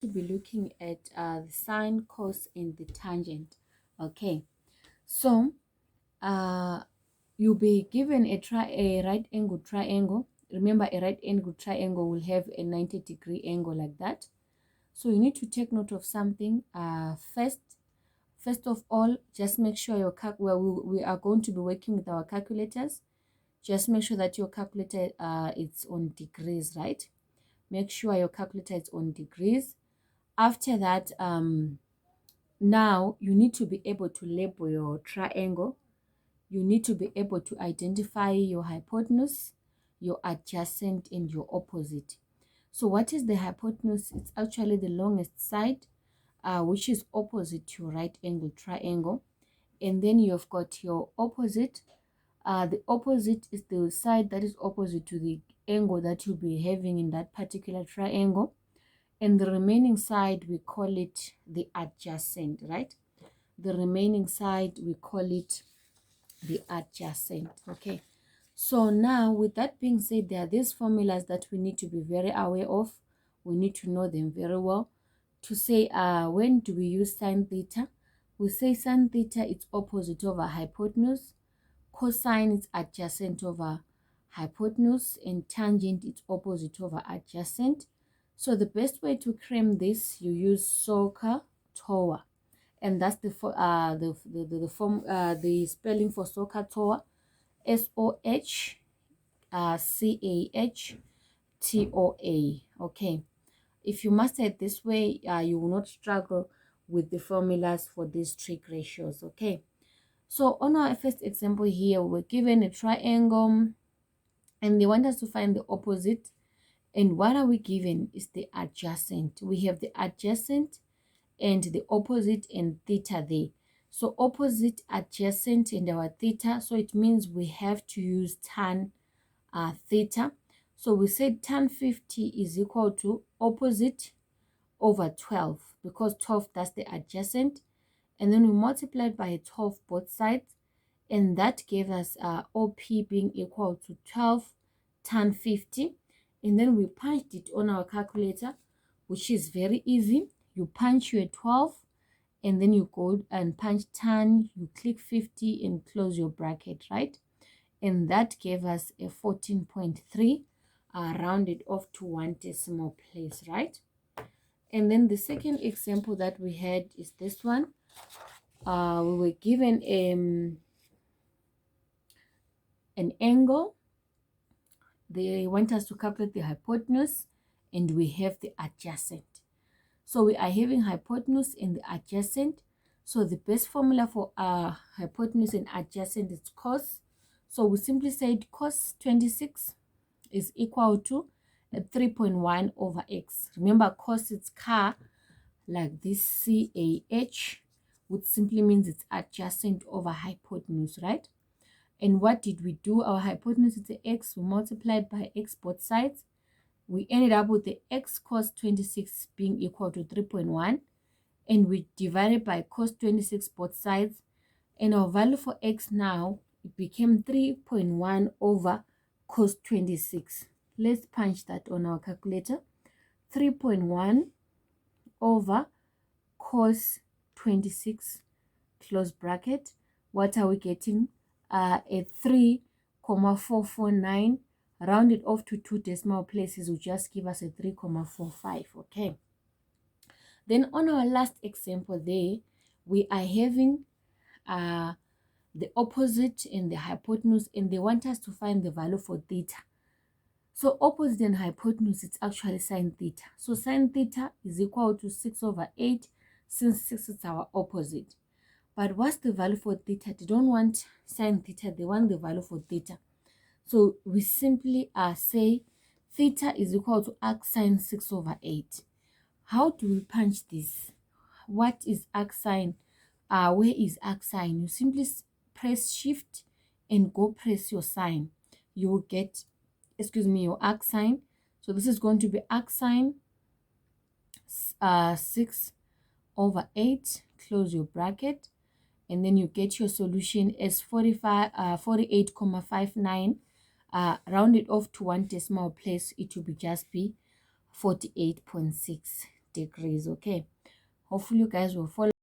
to be looking at the sine, cos, and the tangent. Okay, so you'll be given a right angle triangle. Remember, a right angle triangle will have a 90-degree angle like that. So you need to take note of something. First of all, just make sure your we are going to be working with our calculators. Just make sure that your calculator is on degrees, right? Make sure your calculator is on degrees. After that, now you need to be able to label your triangle. You need to be able to identify your hypotenuse, your adjacent, and your opposite. So what is the hypotenuse? It's actually the longest side, which is opposite to your right angle triangle. And then you've got your opposite. The opposite is the side that is opposite to the angle that you'll be having in that particular triangle. And the remaining side, we call it the adjacent, right? The remaining side, we call it the adjacent. Okay, so now with that being said, there are these formulas that we need to be very aware of. We need to know them very well to say when do we use sine theta. We say sine theta is opposite over hypotenuse, cosine is adjacent over hypotenuse, and tangent is opposite over adjacent. So the best way to cram this, you use SOHCAHTOA, and that's the form the spelling for SOHCAHTOA, SOHCAHTOA. Okay, if you master it this way, you will not struggle with the formulas for these trig ratios. Okay, so on our first example here, we're given a triangle and they want us to find the opposite. And what are we given is the adjacent. We have the adjacent and the opposite and theta there. So opposite, adjacent, and our theta. So it means we have to use tan theta. So we said tan 50 is equal to opposite over 12, because 12, that's the adjacent. And then we multiplied by 12 both sides. And that gave us OP being equal to 12 tan 50. And then we punched it on our calculator, which is very easy. You punch your 12 and then you go and punch tan, you click 50 and close your bracket, right? And that gave us a 14.3, rounded off to 1 decimal place, right? And then the second example that we had is this one. We were given an angle. They want us to calculate the hypotenuse, and we have the adjacent. So we are having hypotenuse and the adjacent. So the best formula for hypotenuse and adjacent is cos. So we simply said cos 26 is equal to 3.1 over x. Remember, cos it's car, like this CAH, which simply means it's adjacent over hypotenuse, right? And what did we do? Our hypotenuse is the x. We multiplied by x both sides. We ended up with the x cos 26 being equal to 3.1. And we divided by cos 26 both sides. And our value for x now, it became 3.1 over cos 26. Let's punch that on our calculator. 3.1 over cos 26, close bracket. What are we getting? A 3,449, rounded off to 2 decimal places will just give us a 3,45. Okay, then on our last example there, we are having the opposite and the hypotenuse, and they want us to find the value for theta. So opposite and hypotenuse, it's actually sine theta. So sine theta is equal to 6 over 8, since 6 is our opposite. But what's the value for theta? They don't want sine theta, they want the value for theta. So we simply say theta is equal to arc sine 6 over 8. How do we punch this? What is arc sine? Where is arc sine? You simply press shift and go press your sine. You will get, your arc sine. So this is going to be arc sine 6 over 8. Close your bracket. And then you get your solution as 48,59. Rounded off to 1 decimal place, it will just be 48.6. degrees. Okay, hopefully you guys will follow.